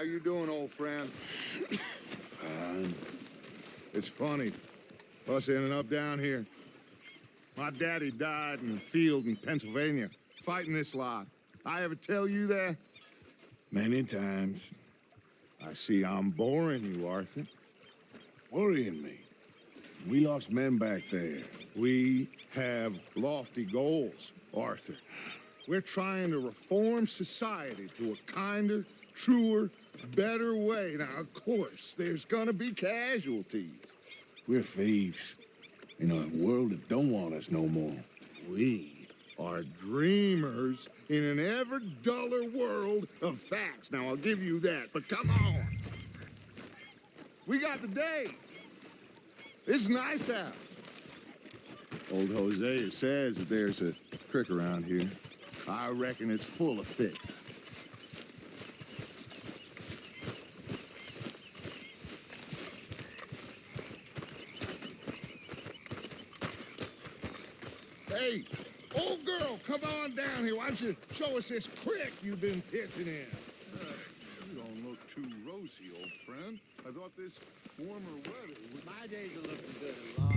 How you doing, old friend? Fine. It's funny, us ending up down here. My daddy died in the field in Pennsylvania, fighting this lot. I ever tell you that? Many times. I see I'm boring you, Arthur. Worrying me. We lost men back there. We have lofty goals, Arthur. We're trying to reform society to a kinder, truer, better way. Now, of course, there's gonna be casualties. We're thieves. In a world that don't want us no more. We are dreamers in an ever duller world of facts. Now, I'll give you that, but come on. We got the day. It's nice out. Old Hosea says that there's a creek around here. I reckon it's full of fish. Hey, old girl, come on down here. Why don't you show us this creek you've been pissing in? You don't look too rosy, old friend. I thought this warmer weather would... My days are looking good long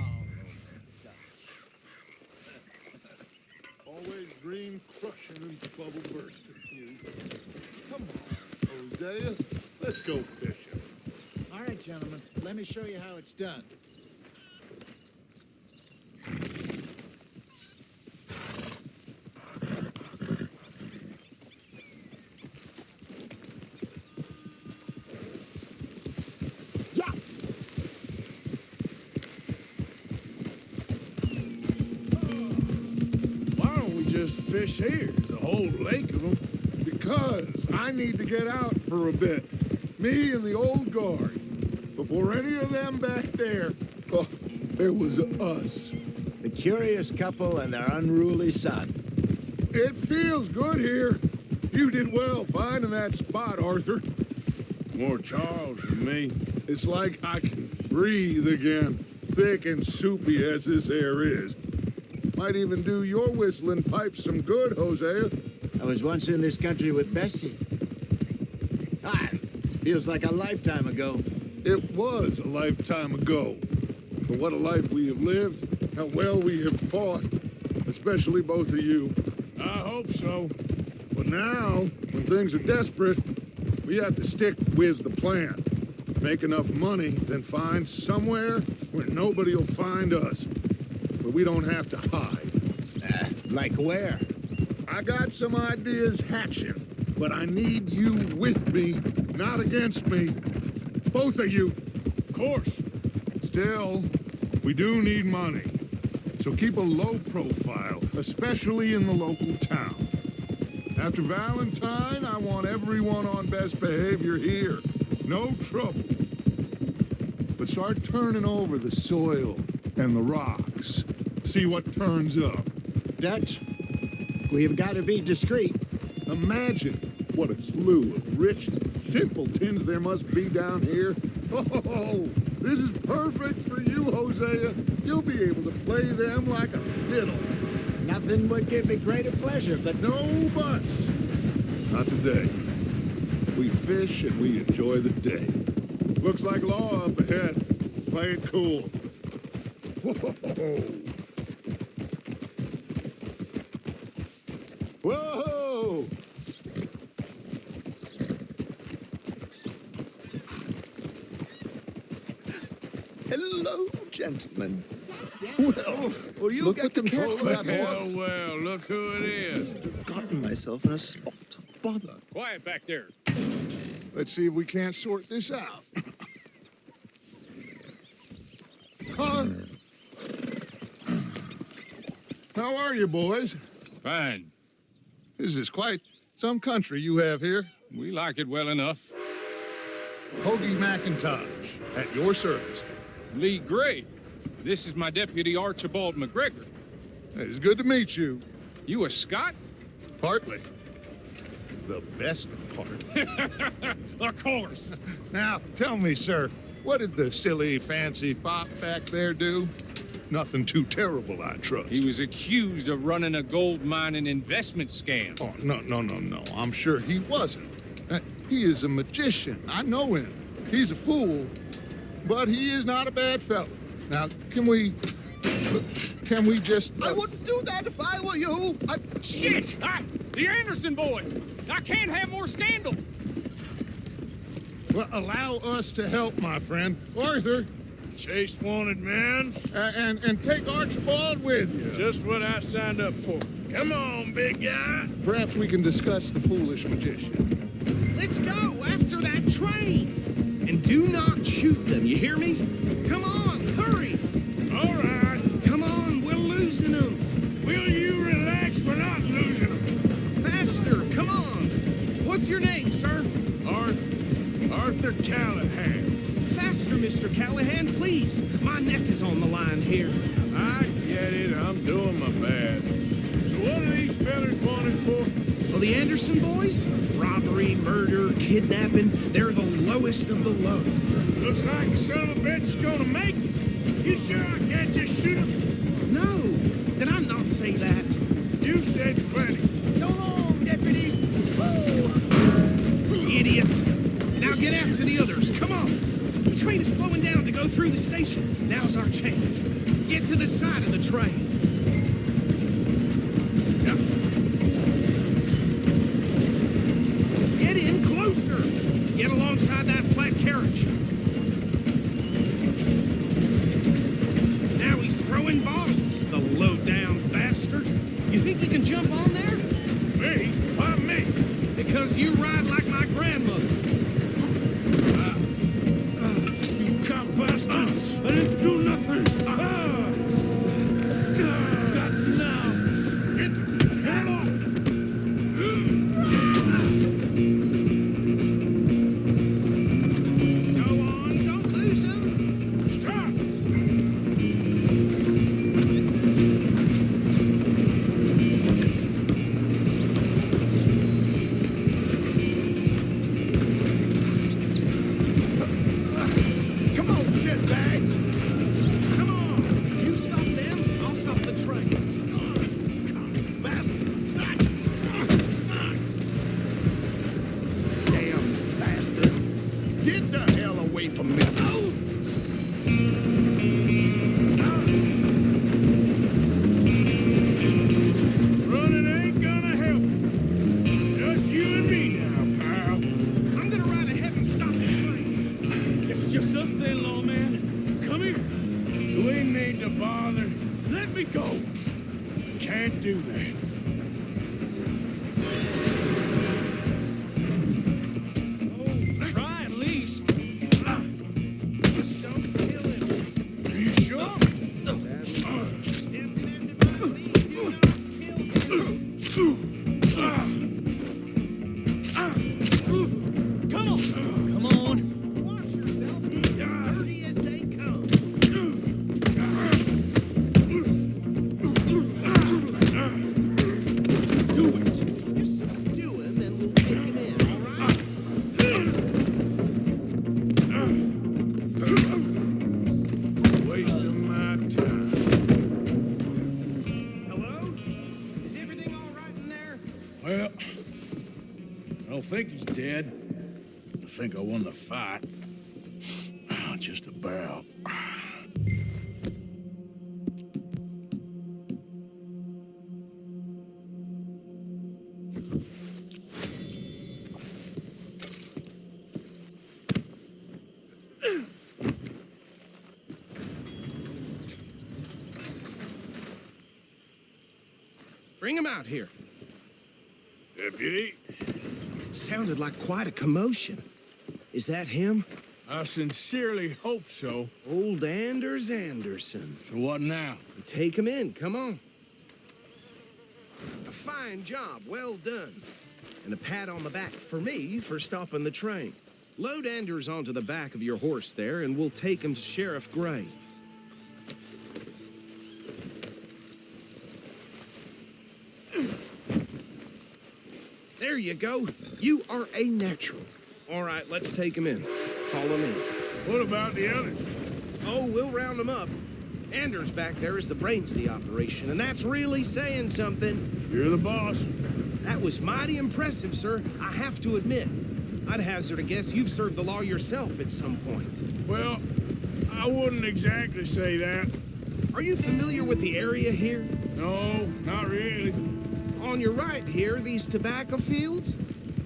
Always green crushing and bubble bursting. You. Come on, Hosea. Let's go fishing. All right, gentlemen. Let me show you how it's done. Fish here. There's a whole lake of them. Because I need to get out for a bit. Me and the old guard. Before any of them back there, oh, there was us. The curious couple and their unruly son. It feels good here. You did well finding that spot, Arthur. More Charles than me. It's like I can breathe again, thick and soupy as this air is. Might even do your whistling pipes some good, Hosea. I was once in this country with Bessie. Feels like a lifetime ago. It was a lifetime ago. But what a life we have lived, how well we have fought, especially both of you. I hope so. But now, when things are desperate, we have to stick with the plan. Make enough money, then find somewhere where nobody will find us. Where we don't have to hide. Like where? I got some ideas hatching, but I need you with me, not against me. Both of you. Of course. Still, we do need money. So keep a low profile, especially in the local town. After Valentine, I want everyone on best behavior here. No trouble. But start turning over the soil and the rocks. See what turns up. Dutch, we've got to be discreet. Imagine what a slew of rich simpletons there must be down here. Oh, this is perfect for you, Hosea. You'll be able to play them like a fiddle. Nothing would give me greater pleasure, but No buts. Not today. We fish and we enjoy the day. Looks like law up ahead. Play it cool. Whoa. Whoa! Hello, gentlemen. Well, you get control of that horse? Well, look who it is. Gotten myself in a spot of bother. Quiet back there. Let's see if we can't sort this out. Huh? How are you, boys? Fine. This is quite some country you have here. We like it well enough. Hoagie McIntosh, at your service. Lee Gray. This is my deputy Archibald McGregor. It's good to meet you. You a Scot? Partly. The best part. Of course. Now, tell me, sir, what did the silly, fancy fop back there do? Nothing too terrible, I trust. He was accused of running a gold mine and investment scam. Oh, no. I'm sure he wasn't. He is a magician. I know him. He's a fool, but he is not a bad fellow. Now, can we just... I wouldn't do that if I were you. Shit! The Anderson boys! I can't have more scandal! Well, allow us to help, my friend. Arthur, Chase wanted man. and take Archibald with you. Just what I signed up for. Come on, big guy. Perhaps we can discuss the foolish magician. Let's go after that train! And do not shoot them, you hear me? Come on, hurry! All right. Come on, we're losing them! Will you relax? We're not losing them. Faster, come on! What's your name, sir? Arthur Callahan. Faster, Mr. Callahan, please! My neck is on the line here. I get it. I'm doing my best. So what are these fellas wanted for? Well, the Anderson boys? Robbery, murder, kidnapping, they're the lowest of the low. Looks like the son of a bitch is gonna make it. You sure I can't just shoot him? No! Did I not say that? You said plenty. Go on, deputies! Idiot! Now get after the others, come on! The train is slowing down to go through the station. Now's our chance. Get to the side of the train. Yep. Get in closer! Get alongside that flat carriage. Now he's throwing bottles, the low-down bastard. You think you can jump on there? Me? Why me? Because you ride like my grandmother. You cop bastard! I didn't do nothing! Got now! Get the hell off! Go on, don't lose him. Stop! Come on, shitbag. Come on. You stop them, I'll stop the train. Damn bastard. Get the hell away from me. Running ain't gonna help you. Just you and me now, pal. I'm gonna ride ahead and stop the train. It's just us then, lawman. Come here. Do we need to bother? Let me go. Can't do that. Try at least. Don't kill him. Are you sure? Tempting as it might be, do not kill him. Come on. Come on. Watch yourself. He's dirty as they come. Do it. Just subdue him and we'll take him in, all right? Wasting my time. Hello? Is everything all right in there? Well, I don't think he's dead. I think I won the fight. Just about. Bring him out here. Deputy, Sounded like quite a commotion. Is that him? I sincerely hope so. Old Anders Anderson. So what now? Take him in, come on. A fine job, well done. And a pat on the back for me for stopping the train. Load Anders onto the back of your horse there, and we'll take him to Sheriff Gray. There you go. You are a natural. All right, let's take him in. Follow me. What about the others? Oh, we'll round them up. Anders back there is the brains of the operation, and that's really saying something. You're the boss. That was mighty impressive, sir. I have to admit. I'd hazard a guess you've served the law yourself at some point. Well, I wouldn't exactly say that. Are you familiar with the area here? No, not really. On your right here, these tobacco fields?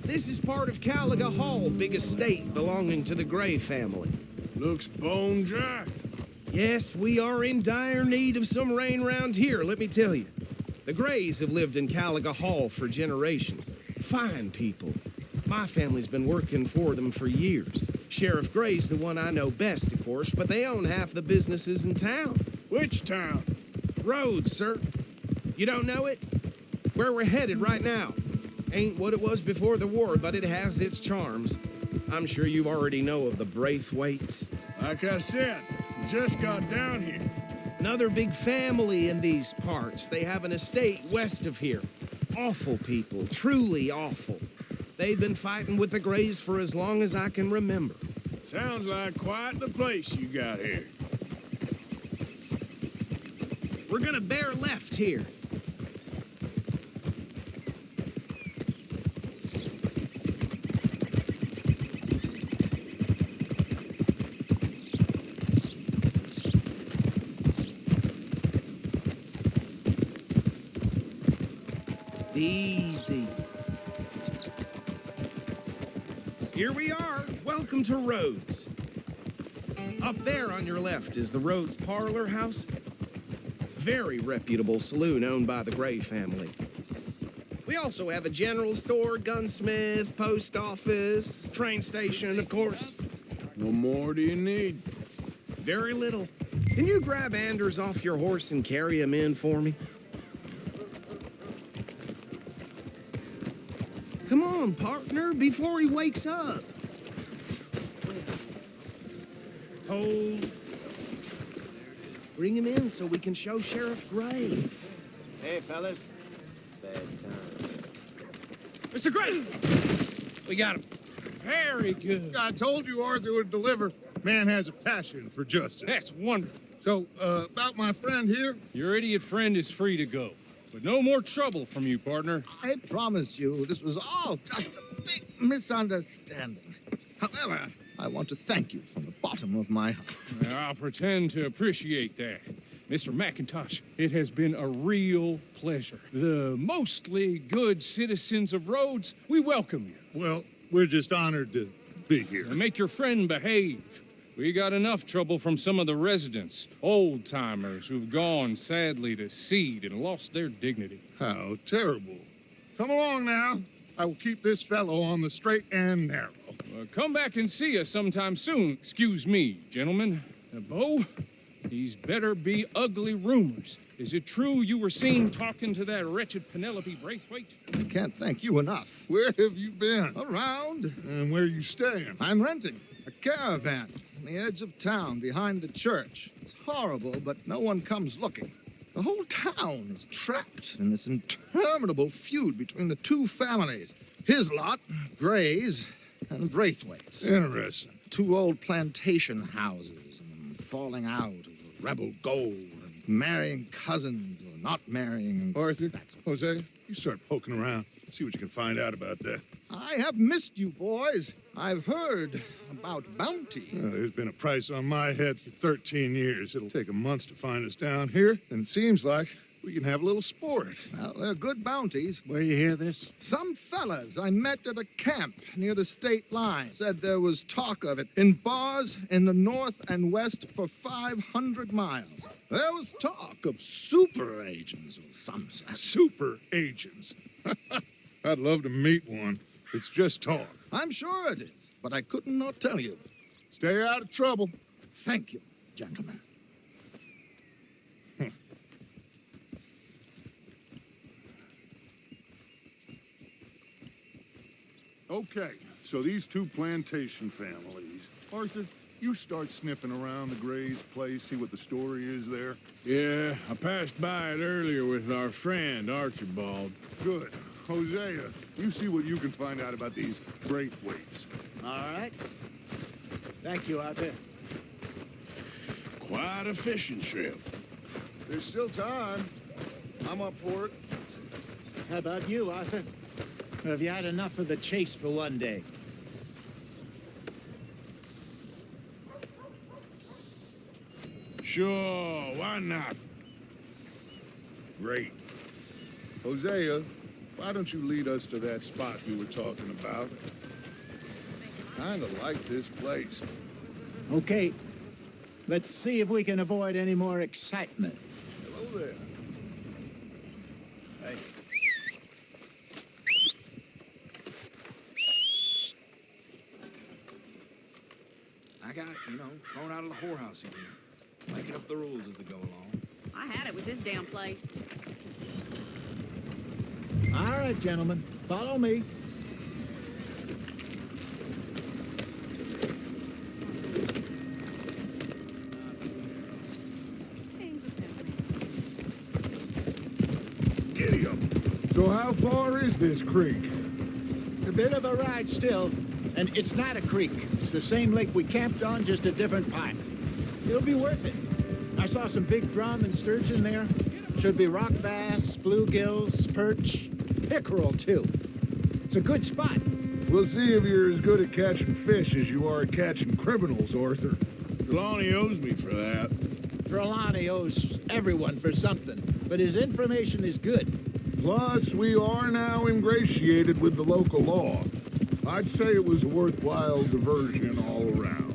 This is part of Caliga Hall, big estate belonging to the Gray family. Looks bone dry. Yes, we are in dire need of some rain round here, let me tell you. The Grays have lived in Caliga Hall for generations. Fine people. My family's been working for them for years. Sheriff Gray's the one I know best, of course, but they own half the businesses in town. Which town? Rhodes, sir. You don't know it? Where we're headed right now. Ain't what it was before the war, but it has its charms. I'm sure you already know of the Braithwaites. Like I said, just got down here. Another big family in these parts. They have an estate west of here. Awful people, truly awful. They've been fighting with the Grays for as long as I can remember. Sounds like quite the place you got here. We're gonna bear left here. Easy. Here we are. Welcome to Rhodes. Up there on your left is the Rhodes Parlor House. Very reputable saloon owned by the Gray family. We also have a general store, gunsmith, post office, train station, of course. What more do you need? Very little. Can you grab Anders off your horse and carry him in for me? Come on, partner, before he wakes up. Hold. Bring him in so we can show Sheriff Gray. Hey, fellas. Bad time. Mr. Gray! We got him. Very good. I told you Arthur would deliver. Man has a passion for justice. That's wonderful. So, about my friend here? Your idiot friend is free to go. But no more trouble from you, partner. I promise you, this was all just a big misunderstanding. However, I want to thank you from the bottom of my heart. I'll pretend to appreciate that. Mr. McIntosh, it has been a real pleasure. The mostly good citizens of Rhodes, we welcome you. Well, we're just honored to be here. And make your friend behave. We got enough trouble from some of the residents, old-timers who've gone, sadly, to seed and lost their dignity. How terrible. Come along now. I will keep this fellow on the straight and narrow. Come back and see us sometime soon. Excuse me, gentlemen. Bo, these better be ugly rumors. Is it true you were seen talking to that wretched Penelope Braithwaite? I can't thank you enough. Where have you been? Around, And where you staying? I'm renting a caravan on the edge of town behind the church. It's horrible, but no one comes looking. The whole town is trapped in this interminable feud between the two families. His lot, Gray's, and Braithwaite's. Interesting. Two old plantation houses and falling out over rebel gold and marrying cousins or not marrying. Arthur, That's Jose, you start poking around. See what you can find out about that. I have missed you, boys. I've heard about bounty. There's been a price on my head for 13 years. It'll take a month to find us down here, and it seems like we can have a little sport. Well, they're good bounties. Where you hear this? Some fellas I met at a camp near the state line said there was talk of it in bars in the north and west for 500 miles. There was talk of super agents of some sort. Super agents. I'd love to meet one. It's just talk. I'm sure it is, but I couldn't not tell you. Stay out of trouble. Thank you, gentlemen. Okay, so these two plantation families. Arthur, you start sniffing around the Gray's place, see what the story is there. Yeah, I passed by it earlier with our friend, Archibald. Good. Hosea, you see what you can find out about these Braithwaites. All right. Thank you, Arthur. Quite a fishing trip. There's still time. I'm up for it. How about you, Arthur? Or have you had enough of the chase for one day? Sure, why not? Great. Hosea, why don't you lead us to that spot you were talking about? Kinda like this place. Okay. Let's see if we can avoid any more excitement. Hello there. Hey. I got, thrown out of the whorehouse again. Making up the rules as they go along. I had it with this damn place. All right, gentlemen. Follow me. Giddy up. So how far is this creek? It's a bit of a ride still, and it's not a creek. It's the same lake we camped on, just a different pipe. It'll be worth it. I saw some big drum and sturgeon there. Should be rock bass, bluegills, perch, pickerel, too. It's a good spot. We'll see if you're as good at catching fish as you are at catching criminals, Arthur. Trelawney owes me for that. Trelawney owes everyone for something, but his information is good. Plus, we are now ingratiated with the local law. I'd say it was a worthwhile diversion all around.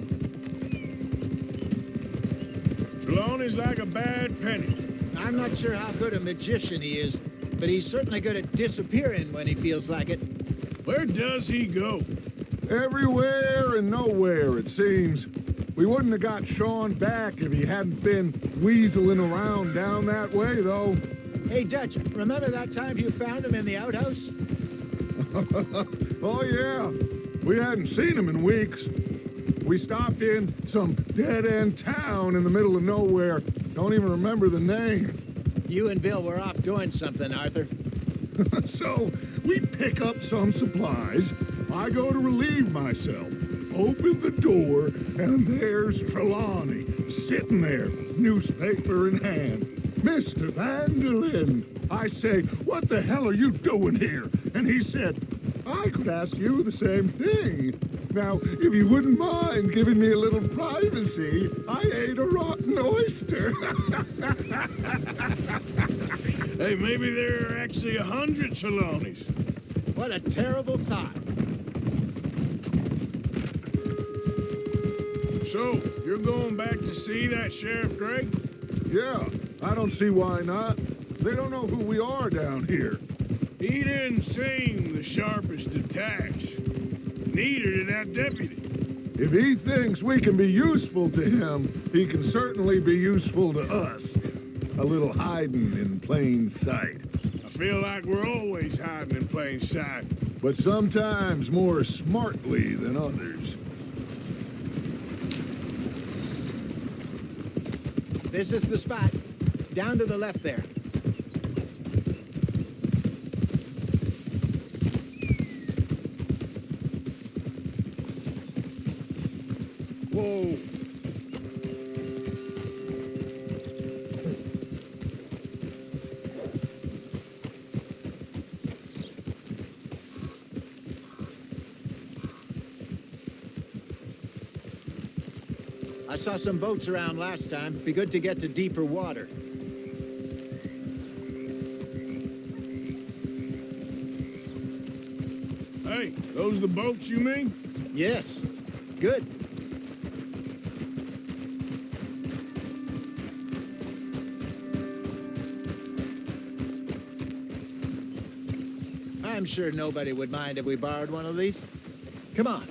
Trelawney's like a bad penny. I'm not sure how good a magician he is, but he's certainly good at disappearing when he feels like it. Where does he go? Everywhere and nowhere, it seems. We wouldn't have got Sean back if he hadn't been weaseling around down that way, though. Hey, Dutch, remember that time you found him in the outhouse? Oh, yeah. We hadn't seen him in weeks. We stopped in some dead-end town in the middle of nowhere. Don't even remember the name. You and Bill were off doing something, Arthur. So, we pick up some supplies. I go to relieve myself. Open the door, and there's Trelawney, sitting there, newspaper in hand. Mr. Vanderlyn. I say, what the hell are you doing here? And he said, I could ask you the same thing. Now, if you wouldn't mind giving me a little privacy, I ate a rotten oyster. Hey, maybe there are actually 100 Trelawneys. What a terrible thought. So, you're going back to see that Sheriff Gray? Yeah, I don't see why not. They don't know who we are down here. He didn't seem the sharpest attacks. Neither did that deputy. If he thinks we can be useful to him, he can certainly be useful to us. A little hiding in plain sight. I feel like we're always hiding in plain sight. But sometimes more smartly than others. This is the spot. Down to the left there. Whoa. I saw some boats around last time. Be good to get to deeper water. Hey, those the boats you mean? Yes. Good. I'm sure nobody would mind if we borrowed one of these. Come on.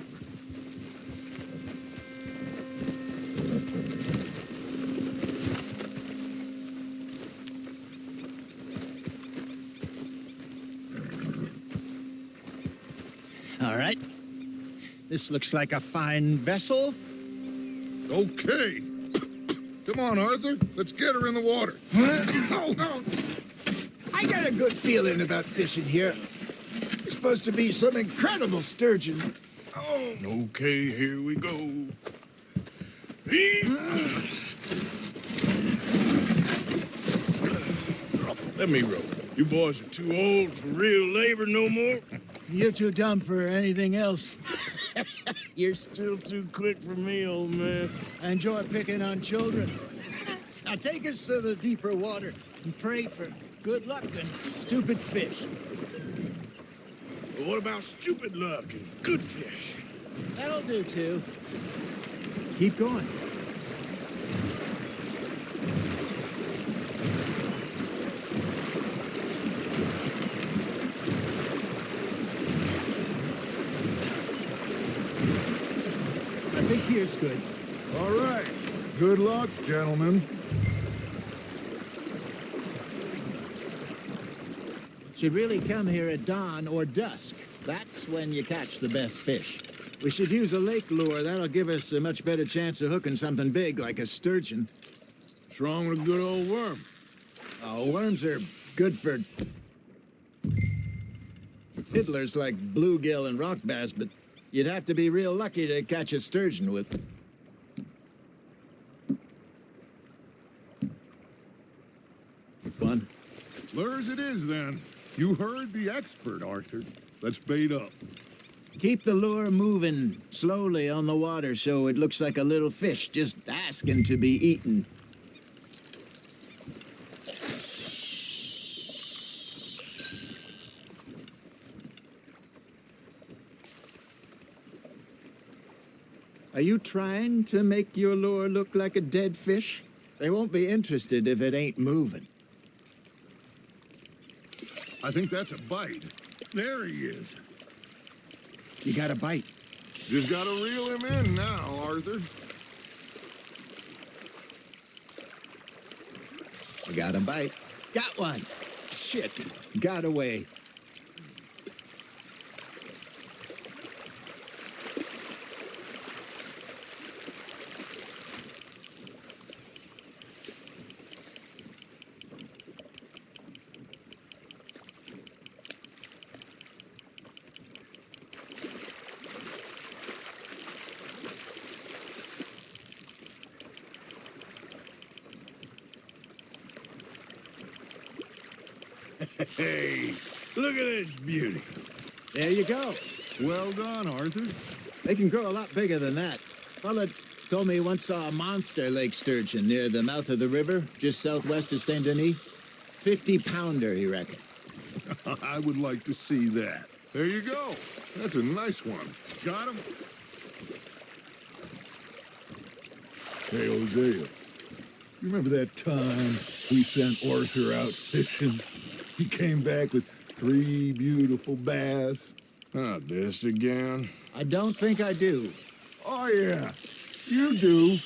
All right. This looks like a fine vessel. Okay. Come on, Arthur. Let's get her in the water. I got a good feeling about fishing here. It's supposed to be some incredible sturgeon. Okay, here we go. Let me row. You boys are too old for real labor no more. You're too dumb for anything else. You're still too quick for me, old man. I enjoy picking on children. Now take us to the deeper water and pray for good luck and stupid fish. What about stupid luck and good fish? That'll do, too. Keep going. I think here's good. All right. Good luck, gentlemen. Should really come here at dawn or dusk. That's when you catch the best fish. We should use a lake lure. That'll give us a much better chance of hooking something big like a sturgeon. What's wrong with a good old worm? Oh, worms are good for fiddlers like bluegill and rock bass, but you'd have to be real lucky to catch a sturgeon with. Fun. Lures it is, then. You heard the expert, Arthur. Let's bait up. Keep the lure moving slowly on the water so it looks like a little fish just asking to be eaten. Are you trying to make your lure look like a dead fish? They won't be interested if it ain't moving. I think that's a bite. There he is. You got a bite. Just gotta reel him in now, Arthur. You got a bite. Got one. Shit. Got away. Hey, look at this beauty. There you go. Well done, Arthur. They can grow a lot bigger than that. Fella told me he once saw a monster lake sturgeon near the mouth of the river, just southwest of Saint Denis. 50-pounder, he reckoned. I would like to see that. There you go. That's a nice one. Got him? Hey, Hosea. You remember that time we sent Arthur out fishing? He came back with 3 beautiful bass. Not this again. I don't think I do. Oh, yeah. You do.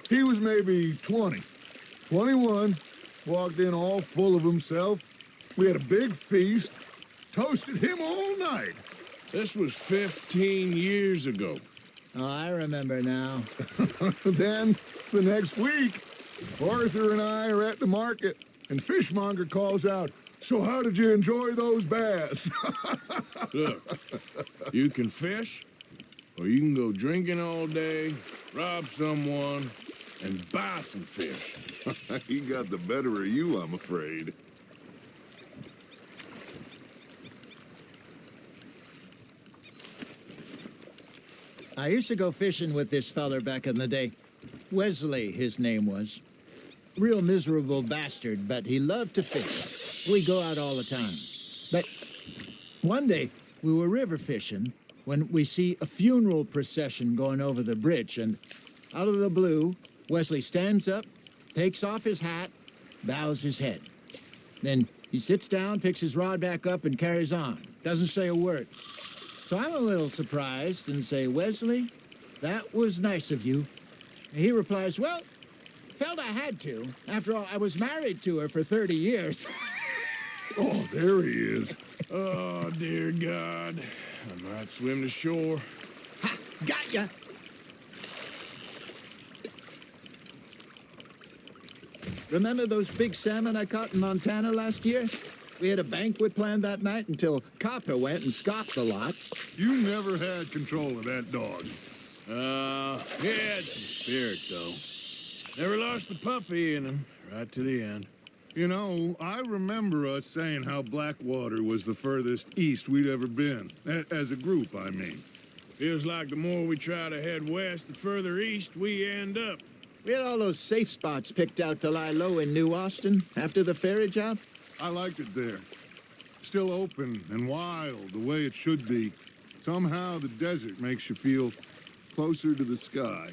He was maybe 20. 21. Walked in all full of himself. We had a big feast. Toasted him all night. This was 15 years ago. Oh, I remember now. Then, the next week, Arthur and I are at the market, and Fishmonger calls out, "So how did you enjoy those bass?" Look, you can fish, or you can go drinking all day, rob someone, and buy some fish. He got the better of you, I'm afraid. I used to go fishing with this feller back in the day. Wesley, his name was. Real miserable bastard, but he loved to fish. We go out all the time. But one day, we were river fishing when we see a funeral procession going over the bridge, and out of the blue, Wesley stands up, takes off his hat, bows his head. Then he sits down, picks his rod back up, and carries on. Doesn't say a word. So I'm a little surprised and say, "Wesley, that was nice of you." And he replies, "Well, felt I had to. After all, I was married to her for 30 years. Oh, there he is. Oh, dear God. I might swim to shore. Ha! Got ya! Remember those big salmon I caught in Montana last year? We had a banquet planned that night until Copper went and scoffed a lot. You never had control of that dog. He had some spirit, though. Never lost the puppy in him, right to the end. You know, I remember us saying how Blackwater was the furthest east we'd ever been. As a group, I mean. Feels like the more we try to head west, the further east we end up. We had all those safe spots picked out to lie low in New Austin after the ferry job. I liked it there. Still open and wild, the way it should be. Somehow the desert makes you feel closer to the sky.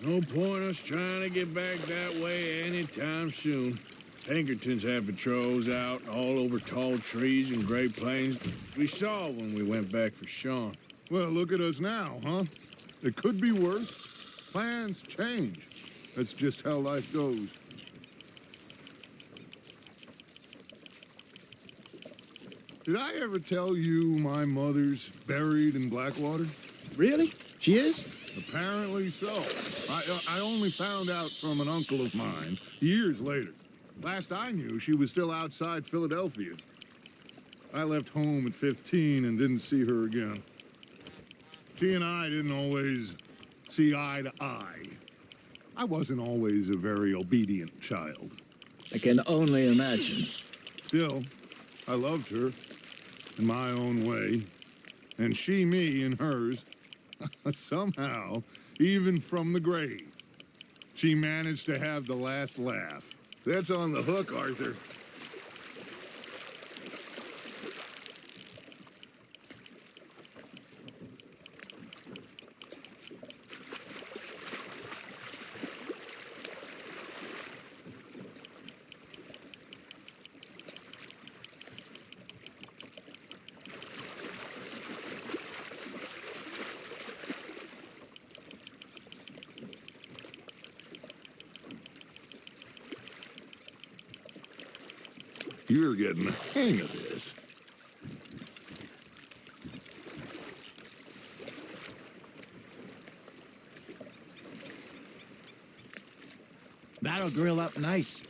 No point us trying to get back that way anytime soon. Pinkertons have patrols out all over tall trees and Great Plains. We saw when we went back for Sean. Well, look at us now, huh? It could be worse. Plans change. That's just how life goes. Did I ever tell you my mother's buried in Blackwater? Really? She is? Apparently so. I only found out from an uncle of mine years later. Last I knew, she was still outside Philadelphia. I left home at 15 and didn't see her again. She and I didn't always see eye to eye. I wasn't always a very obedient child. I can only imagine. Still, I loved her in my own way, and she me in hers. Somehow, even from the grave, she managed to have the last laugh. That's on the hook, Arthur. You're getting the hang of this. That'll grill up nice.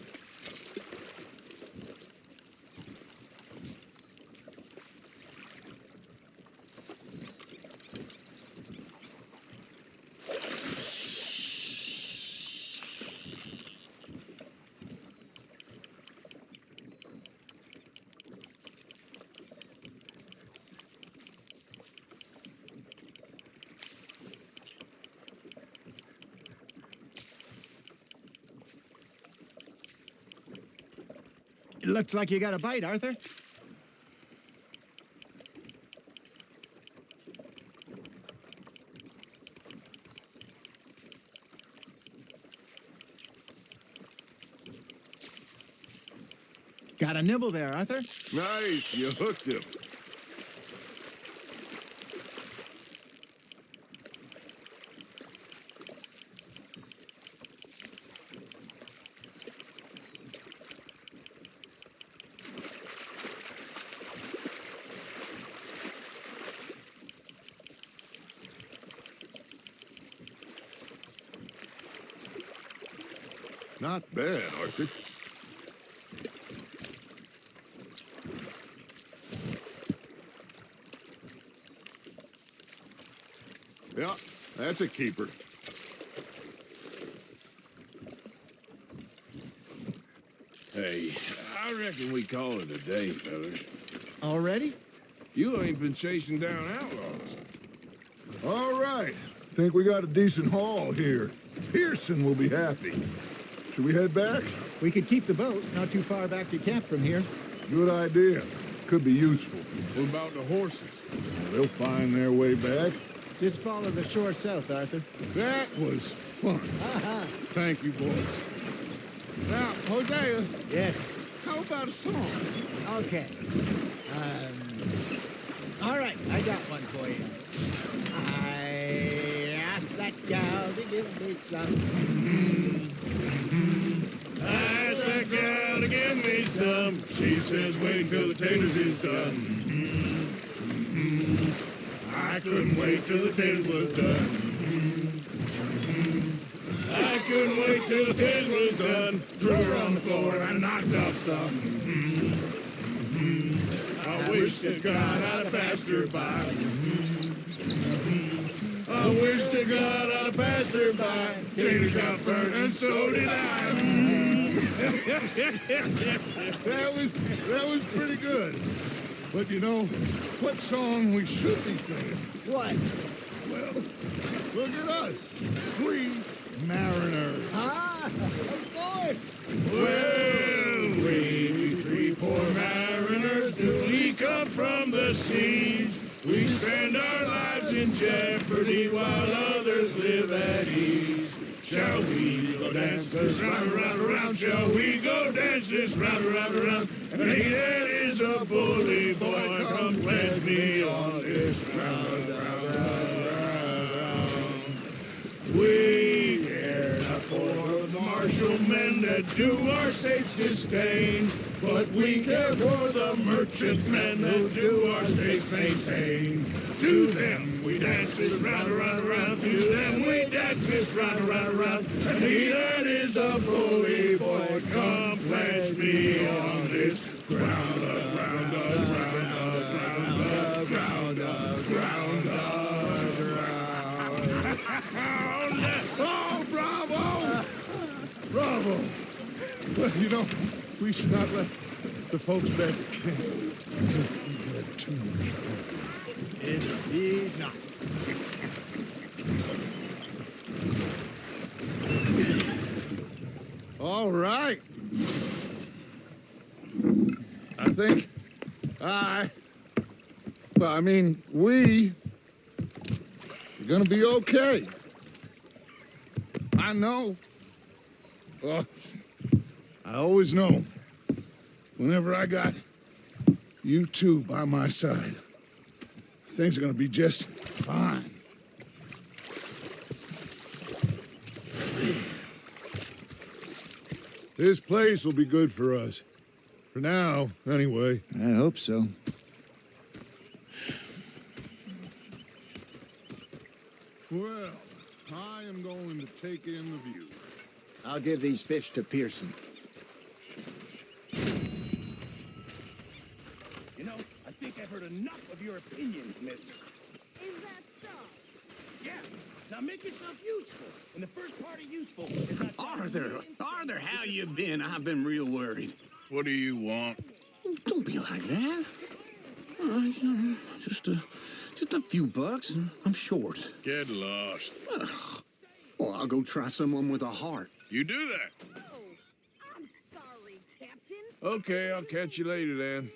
It looks like you got a bite, Arthur. Got a nibble there, Arthur. Nice, you hooked him. Not bad, Arthur. Yeah, that's a keeper. Hey, I reckon we call it a day, fellas. Already? You ain't been chasing down outlaws. All right. Think we got a decent haul here. Pearson will be happy. Should we head back? We could keep the boat not too far back to camp from here. Good idea. Could be useful. What about the horses? They'll find their way back. Just follow the shore south, Arthur. That was fun. Thank you, boys. Now, Hosea, Yes. how about a song? Okay. All right, I got one for you. I asked that gal to give me some. Ask that gal to give me some. She says wait till the taters is done. I couldn't wait till the taters was done. I couldn't wait till the taters was done. Threw her on the floor and I knocked off some. I wish to God I'd have passed her by. I wish to God I'd have passed her by. Taters got burnt and so did I. That was pretty good. But you know, what song we should be singing? What? Well, look at us. Free mariners. Huh? siege. We spend our lives in jeopardy while others live at ease. Shall we go dance this round, round, round? Shall we go dance this round, round, round? And he that is a bully boy, come pledge me on this round, round, round, round. We care not for the martial men that do our state's disdain, but we care for the merchant men that do our state's maintain. To them we dance this round, round, round. To them we dance this round, round, round. And he that is a bully boy, come pledge me on this ground, ground, ground, ground, ground, ground, ground. Oh, bravo! Bravo! Well, you know, we should not let the folks back at camp get too much fun. Indeed not. All right. I think we're gonna be okay. I know. Well, I always know. Whenever I got you two by my side, things are gonna be just fine. This place will be good for us. For now, anyway. I hope so. Well, I am going to take in the view. I'll give these fish to Pearson. You know, I think I've heard enough of your opinions, mister. Is that so? Yeah. Now make yourself useful. And the first part of useful is not... Arthur, how you been? I've been real worried. What do you want? Don't be like that. Just a few bucks, and I'm short. Get lost. Well, I'll go try someone with a heart. You do that. Oh, I'm sorry, Captain. Okay, I'll catch you later then.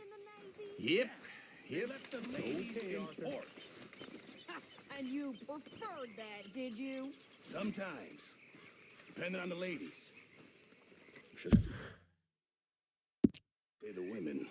Yep. Let the ladies import. And you preferred that, did you? Sometimes. Depending on the ladies. Say the women.